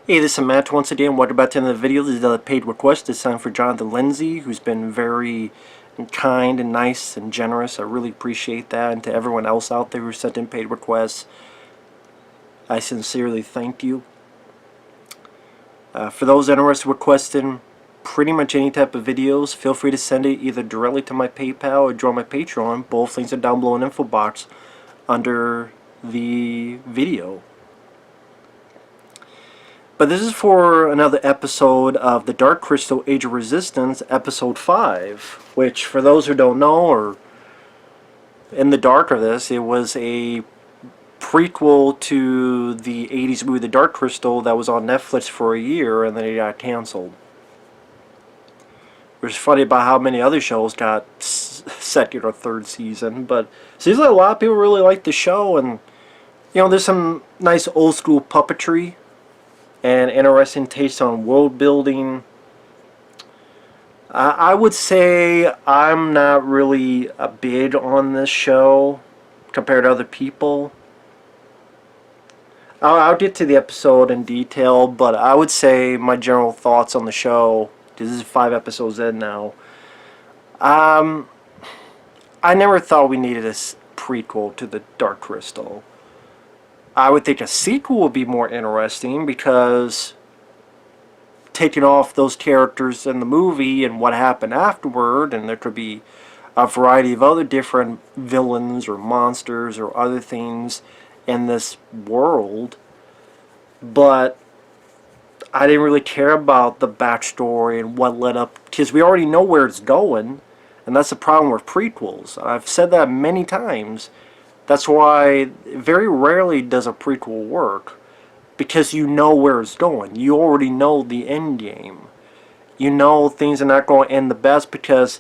Hey, this is Matt once again. Welcome back to another video. This is a paid request. This time for Jonathan Lindsey, who's been very kind and nice and generous. I really appreciate that. And to everyone else out there who sent in paid requests, I sincerely thank you. For those interested in requesting pretty much any type of videos, feel free to send it either directly to my PayPal or join my Patreon. Both links are down below in the info box under the video. But this is for another episode of the Dark Crystal Age of Resistance, episode 5, which for those who don't know or in the dark of this, it was a prequel to the 80s movie The Dark Crystal that was on Netflix for a year and then it got canceled. Which is funny about how many other shows got second or third season, but it seems like a lot of people really like the show, and there's some nice old school puppetry and interesting taste on world building. I would say I'm not really a big on this show compared to other people. I'll get to the episode in detail, but I would say my general thoughts on the show, because this is 5 episodes in now. I never thought we needed a prequel to the Dark Crystal. I would think a sequel would be more interesting, because taking off those characters in the movie and what happened afterward, and there could be a variety of other different villains or monsters or other things in this world. But I didn't really care about the backstory and what led up, because we already know where it's going, and that's the problem with prequels. I've said that many times. That's why very rarely does a prequel work, because you know where it's going. You already know the end game. You know things are not going to end the best, because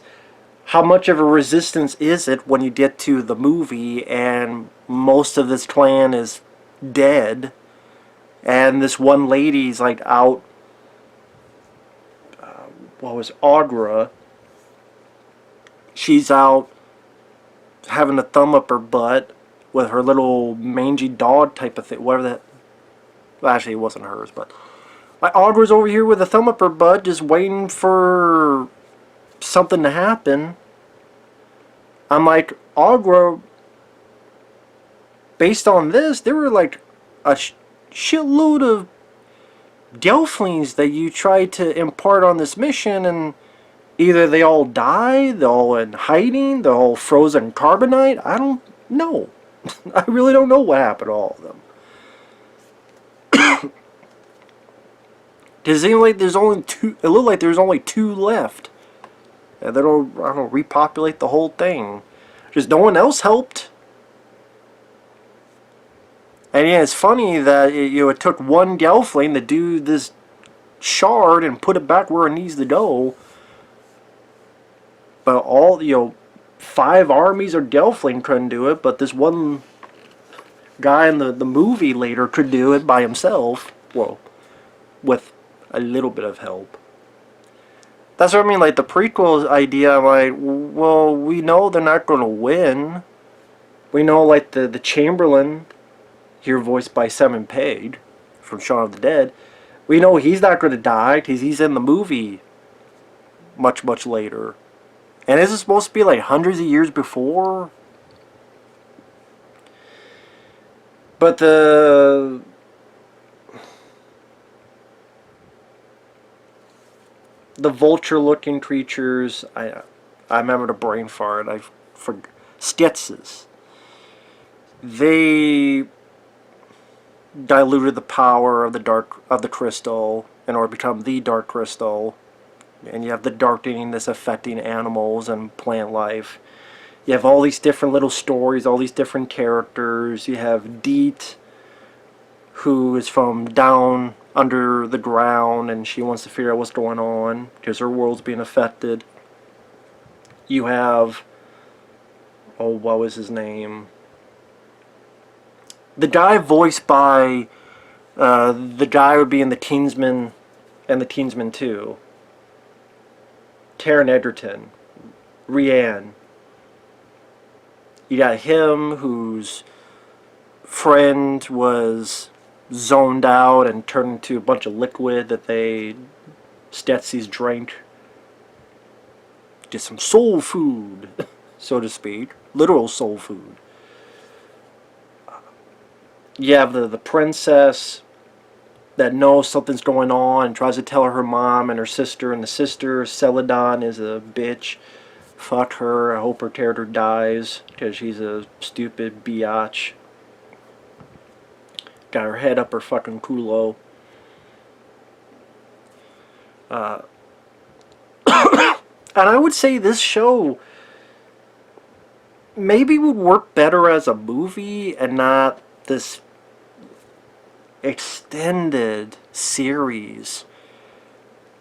how much of a resistance is it when you get to the movie and most of this clan is dead and this one lady's like out, what was Aughra? She's out having a thumb up her butt with her little mangy dog type of thing, whatever that. Well, actually, it wasn't hers, but like Aughra's over here with a thumb up her butt, just waiting for something to happen. I'm like, Aughra, based on this, there were like a shitload of Gelflings that you tried to impart on this mission, and either they all die, they're all in hiding, they're all frozen carbonite. I don't know. I really don't know what happened to all of them. Because it seemed like there's only two. It looked like there's only 2 left, and they'll, I don't know, repopulate the whole thing. Just no one else helped. And yeah, it's funny that it took one Gelfling to do this shard and put it back where it needs to go. But all 5 armies of Gelfling couldn't do it, but this one guy in the movie later could do it by himself. Well, with a little bit of help. That's what I mean, like the prequel idea, I'm like, well, we know they're not going to win. We know, like, the Chamberlain, here voiced by Simon Pegg from Shaun of the Dead, we know he's not going to die because he's in the movie much, much later. And is it supposed to be like hundreds of years before? But the vulture-looking creatures, I remember the brain fart. For Sketches. They diluted the power of the crystal in order to become the Dark Crystal. And you have the darkening that's affecting animals and plant life. You have all these different little stories, all these different characters. You have Deet, who is from down under the ground, and she wants to figure out what's going on because her world's being affected. You have, oh, what was his name? The guy voiced by the guy would be in the Kingsman and the Kingsman 2. Taron Egerton, Rianne. You got him, whose friend was zoned out and turned into a bunch of liquid that they Stetsy's drank. Just some soul food, so to speak. Literal soul food. You have the princess that knows something's going on and tries to tell her mom and her sister, and the sister, Celadon, is a bitch. Fuck her. I hope her character dies because she's a stupid biatch. Got her head up her fucking culo. And I would say this show maybe would work better as a movie and not this extended series.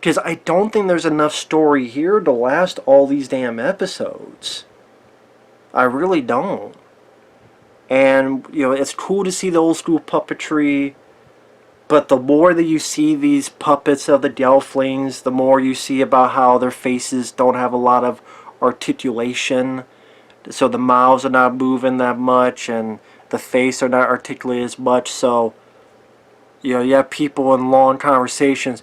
Because I don't think there's enough story here to last all these damn episodes. I really don't. And, you know, it's cool to see the old school puppetry, but the more that you see these puppets of the Gelflings, the more you see about how their faces don't have a lot of articulation. So the mouths are not moving that much, and the face are not articulated as much. So, you know, you have people in long conversations.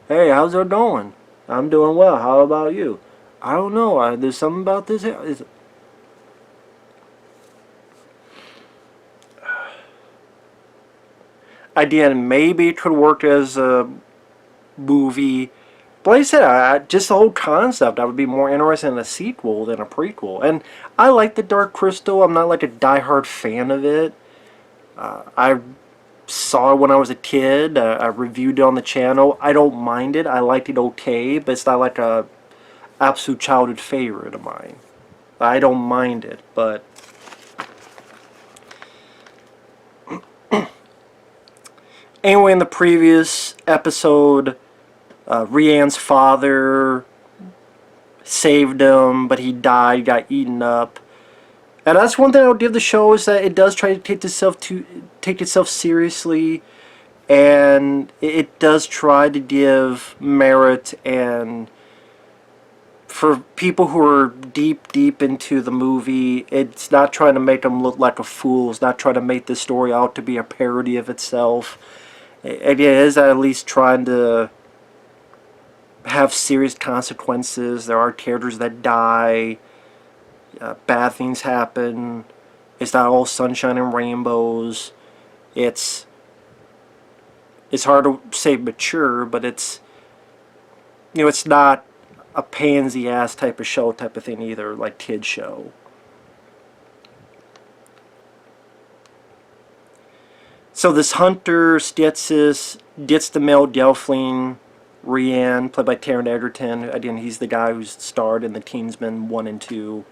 Hey, how's it going? I'm doing well. How about you? I don't know. There's something about this. Again, maybe it could work as a movie. But like I said, just the whole concept, I would be more interested in a sequel than a prequel. And I like the Dark Crystal. I'm not like a diehard fan of it. I saw it when I was a kid. I reviewed it on the channel. I don't mind it. I liked it okay, but it's not like a absolute childhood favorite of mine. I don't mind it, but anyway, in the previous episode, Rian's father saved him, but he died, got eaten up. And that's one thing I would give the show, is that it does try to take itself seriously, and it does try to give merit, and for people who are deep into the movie, it's not trying to make them look like a fool. It's not trying to make the story out to be a parody of itself. It is at least trying to have serious consequences. There are characters that die. Bad things happen. It's not all sunshine and rainbows. It's hard to say mature, but it's, you know, it's not a pansy ass type of show type of thing either, like kid show. So this hunter, Stetsis, gets the male Gelfling, Rian, played by Taron Egerton. Again, he's the guy who's starred in the Teensman 1 and 2.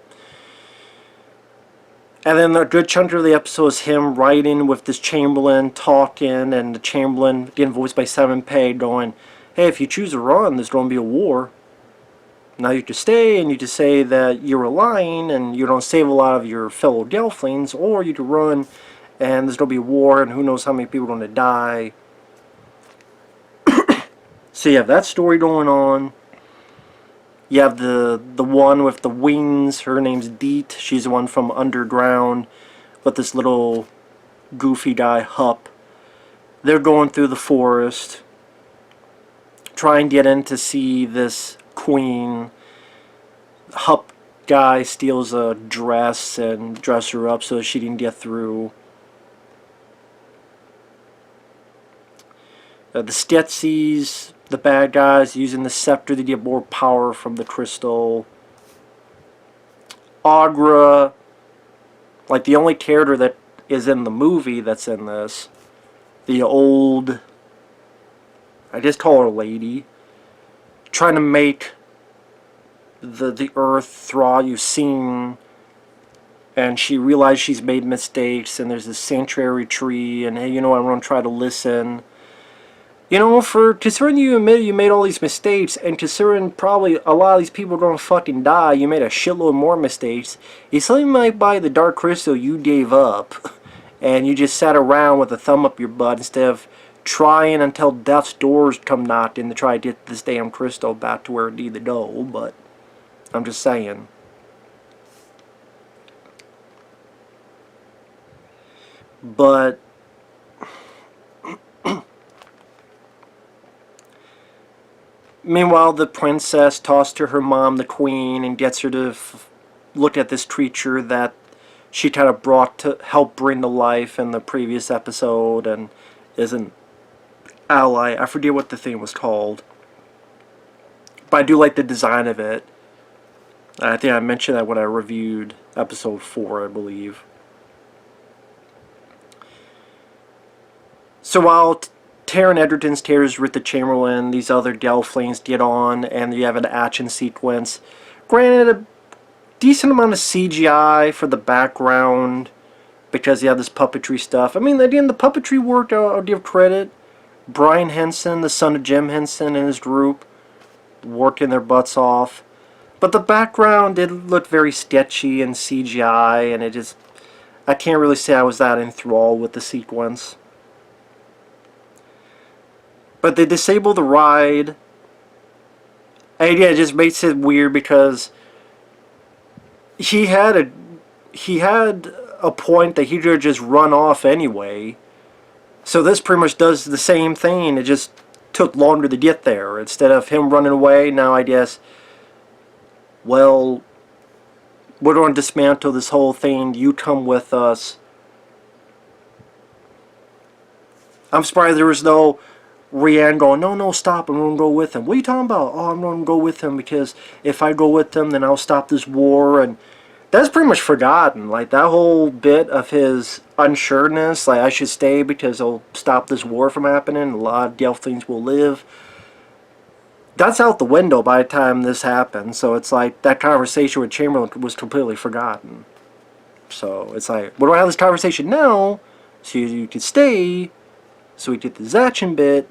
And then a good chunk of the episode is him riding with this Chamberlain, talking, and the Chamberlain, again voiced by Simon Pegg, going, hey, if you choose to run, there's going to be a war. Now you can stay, and you can say that you're lying, and you don't save a lot of your fellow Gelflings, or you can run, and there's going to be a war, and who knows how many people are going to die. So you have that story going on. You have the one with the wings. Her name's Deet. She's the one from Underground with this little goofy guy, Hup. They're going through the forest, trying to get in to see this queen. Hup guy steals a dress and dresses her up so she can get through. The Stetsis, the bad guys, using the scepter to get more power from the crystal. Aughra, like the only character that is in the movie that's in this. The old, I just call her lady, trying to make the earth through all you've seen, and she realized she's made mistakes, and there's this sanctuary tree, and hey, you know what, I'm going to try to listen. You know, for considering you admit you made all these mistakes, and considering probably a lot of these people are going to fucking die, you made a shitload more mistakes, you still might buy the Dark Crystal you gave up, and you just sat around with a thumb up your butt instead of trying until death's doors come knocking to try to get this damn crystal back to where it needed to go. But I'm just saying. But Meanwhile, the princess talks to her mom, the queen, and gets her to look at this creature that she kind of brought to help bring to life in the previous episode, and is an ally. I forget what the thing was called, but I do like the design of it. I think I mentioned that when I reviewed episode 4, I believe. So while Taron Egerton's tears with the Chamberlain, these other Gelflings get on, and you have an action sequence. Granted, a decent amount of CGI for the background, because you have this puppetry stuff. I mean, again, the puppetry worked, I'll give credit. Brian Henson, the son of Jim Henson, and his group, working their butts off. But the background did look very sketchy and CGI, and it just... I can't really say I was that enthralled with the sequence. But they disable the ride. And yeah, it just makes it weird because he had a point that he could have just run off anyway. So this pretty much does the same thing. It just took longer to get there. Instead of him running away, now I guess, well, we're going to dismantle this whole thing. You come with us. I'm surprised there was no Rianne going, no, stop, I'm going to go with him. What are you talking about? Oh, I'm going to go with him because if I go with him, then I'll stop this war. And that's pretty much forgotten. Like, that whole bit of his unsureness, like, I should stay because it'll stop this war from happening. A lot of Gelflings will live. That's out the window by the time this happened. So it's like that conversation with Chamberlain was completely forgotten. So it's like, we don't have this conversation now, so you could stay, so we get this action bit,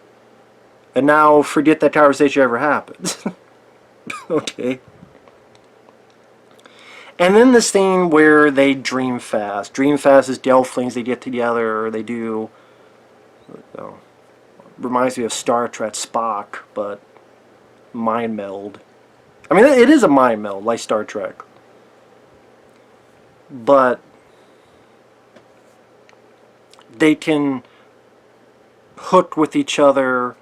and now forget that conversation ever happened. Okay. And then this thing where they dream fast. Dream fast is Gelflings, they get together, they do... reminds me of Star Trek Spock, but mind meld. I mean, it is a mind meld, like Star Trek. But they can hook with each other.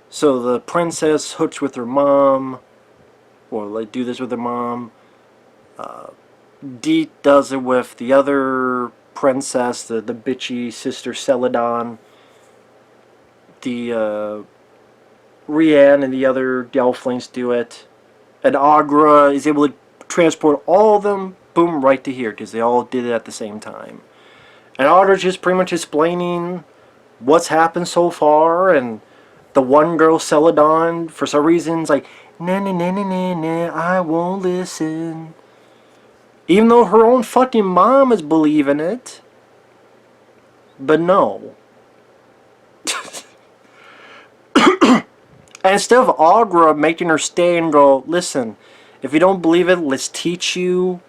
So the princess hooks with her mom, or they do this with her mom. Deet does it with the other princess, the bitchy sister Celadon. The Rianne and the other Gelflings do it. And Aughra is able to transport all of them, boom, right to here, because they all did it at the same time. And Aughra's just pretty much explaining what's happened so far, and the one girl, Celadon, for some reason, is like, nah, I won't listen. Even though her own fucking mom is believing it. But no. And instead of Aughra making her stay and go, listen, if you don't believe it, let's teach you.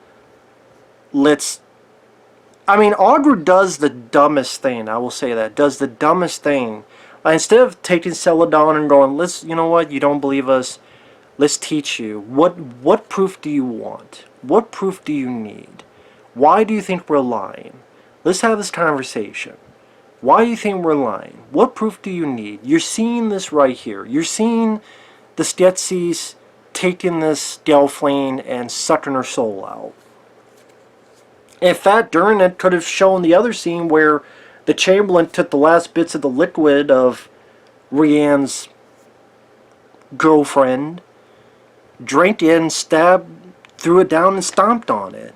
I mean, Aughra does the dumbest thing, I will say that. Does the dumbest thing. Instead of taking Celadon and going, you know what, you don't believe us, let's teach you. What proof do you want? What proof do you need? Why do you think we're lying? Let's have this conversation. Why do you think we're lying? What proof do you need? You're seeing this right here. You're seeing the Skeksis taking this Gelfling and sucking her soul out. In fact, during it could have shown the other scene where the Chamberlain took the last bits of the liquid of Rianne's girlfriend, drank it and threw it down and stomped on it.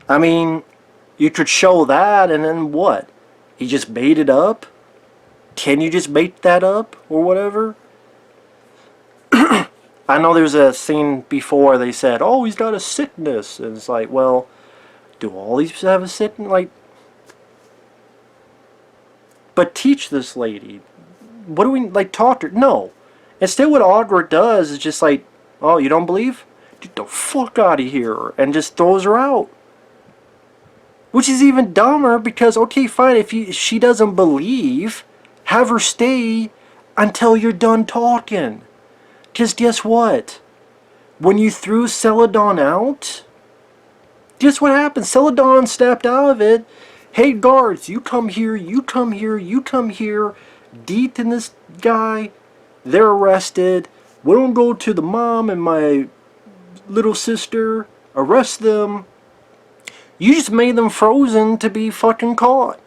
I mean, you could show that and then what? He just made it up? Can you just make that up or whatever? I know there's a scene before they said, oh, he's got a sickness. And it's like, well, do all these have a sickness? Like, but teach this lady. What do we, like, talk to her? No. Instead what Aughra does is just like, oh, you don't believe? Get the fuck out of here. And just throws her out. Which is even dumber because, okay, fine, if she doesn't believe, have her stay until you're done talking. Because guess what? When you threw Celadon out, guess what happened? Celadon snapped out of it. Hey, guards, you come here, you come here, you come here. Deet and this guy, they're arrested. We don't go to the mom and my little sister, arrest them. You just made them frozen to be fucking caught.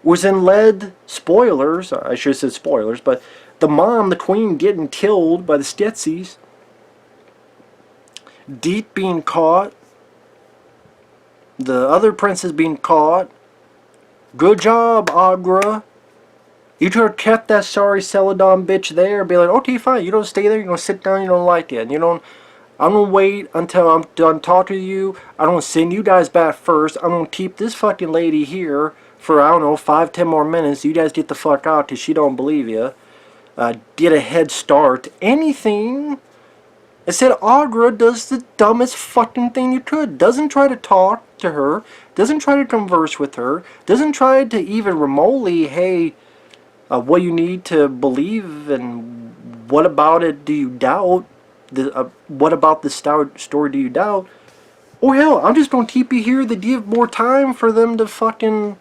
Was in led, spoilers, I should have said spoilers, but the mom, the queen, getting killed by the Skeksis. Deep being caught. The other princess being caught. Good job, Aughra. You could have kept that sorry Celadon bitch there. Be like, okay, fine. You don't stay there. You're going to sit down. You don't like it. You don't. I'm going to wait until I'm done talking to you. I'm going to send you guys back first. I'm going to keep this fucking lady here for, I don't know, 5-10 more minutes. You guys get the fuck out because she don't believe you. Get a head start. Anything. Instead, Aughra does the dumbest fucking thing you could. Doesn't try to talk to her. Doesn't try to converse with her. Doesn't try to even remotely, hey, what you need to believe and what about it do you doubt? What about the story do you doubt? Oh hell, I'm just gonna keep you here to give more time for them to fucking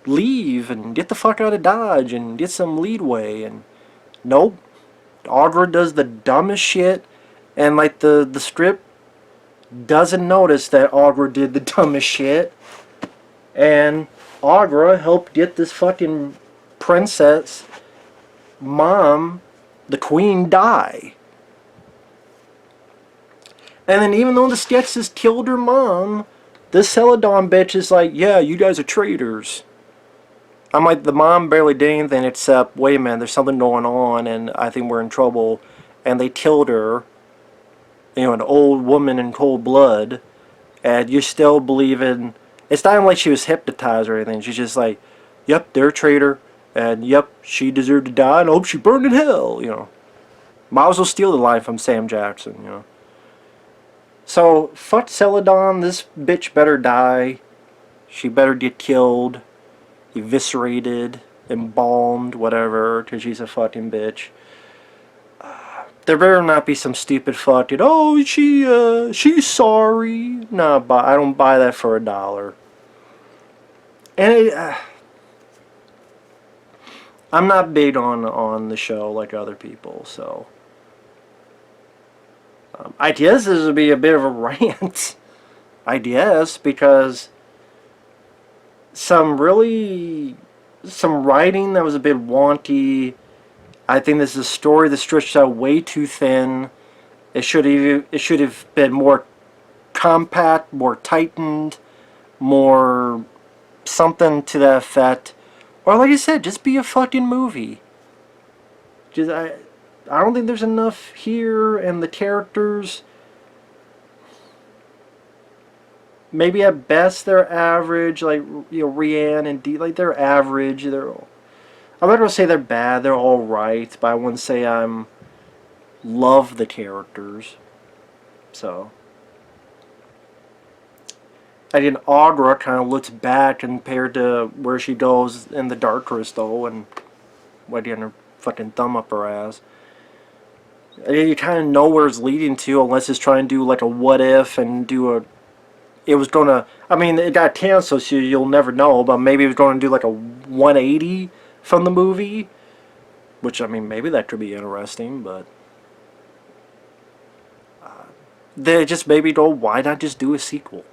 leave and get the fuck out of Dodge and get some leadway. And nope, Aughra does the dumbest shit, and like the script doesn't notice that Aughra did the dumbest shit, and Aughra helped get this fucking princess mom, the queen, die. And then even though the Skeksis killed her mom, this Celadon bitch is like, yeah, you guys are traitors. I'm like, the mom barely did anything except, wait a minute, there's something going on and I think we're in trouble. And they killed her, you know, an old woman in cold blood, and you're still believing. It's not even like she was hypnotized or anything. She's just like, yep, they're a traitor, and yep, she deserved to die, and I hope she burned in hell, you know. Might as well steal the line from Sam Jackson, you know. So, fuck Celadon, this bitch better die. She better get killed, eviscerated, embalmed, whatever, because she's a fucking bitch. There better not be some stupid fucking, oh, she's sorry. Nah, I don't buy that for $1. And I'm not big on the show like other people, so I guess this would be a bit of a rant. I guess, because some writing that was a bit wonky. I think this is a story that stretched out way too thin. It should have been more compact, more tightened, more something to that effect. Or like I said, just be a fucking movie. I don't think there's enough here, and the characters, maybe at best they're average, like, you know, Rianne and Dee, like, they're average. I'm not gonna say they're bad, they're alright, but I wouldn't say I'm love the characters. So again, Aughra kind of looks back compared to where she goes in the Dark Crystal and getting her fucking thumb up her ass. You kind of know where it's leading to, unless it's trying to do like a what if and do a. It was gonna. I mean, it got canceled, so you'll never know. But maybe it was going to do like a 180 from the movie, which, I mean, maybe that could be interesting. But they just maybe go, why not just do a sequel?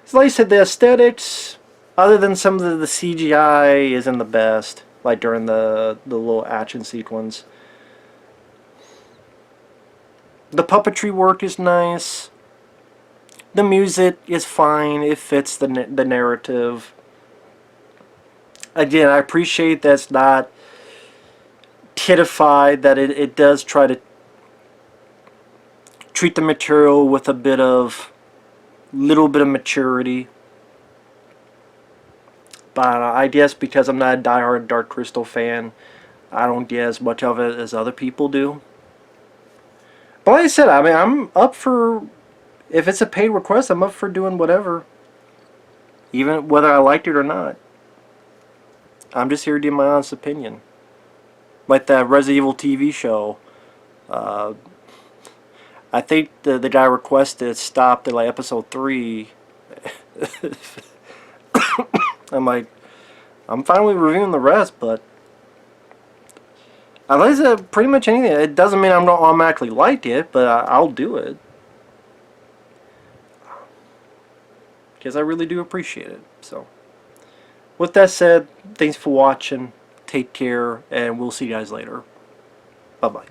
So like I said, the aesthetics, other than some of the CGI, isn't the best. Like during the little action sequence. The puppetry work is nice. The music is fine. It fits the narrative. Again, I appreciate that it's not kiddified, that it does try to treat the material with little bit of maturity. But I guess because I'm not a diehard Dark Crystal fan, I don't get as much of it as other people do. But like I said, I mean, I'm up for, if it's a paid request, I'm up for doing whatever. Even whether I liked it or not. I'm just here to give my honest opinion. Like that Resident Evil TV show. I think the guy requested stopped at like episode 3. I'm like, I'm fine with reviewing the rest, but I like pretty much anything. It doesn't mean I'm not automatically like it, but I'll do it. Because I really do appreciate it. So, with that said, thanks for watching. Take care, and we'll see you guys later. Bye-bye.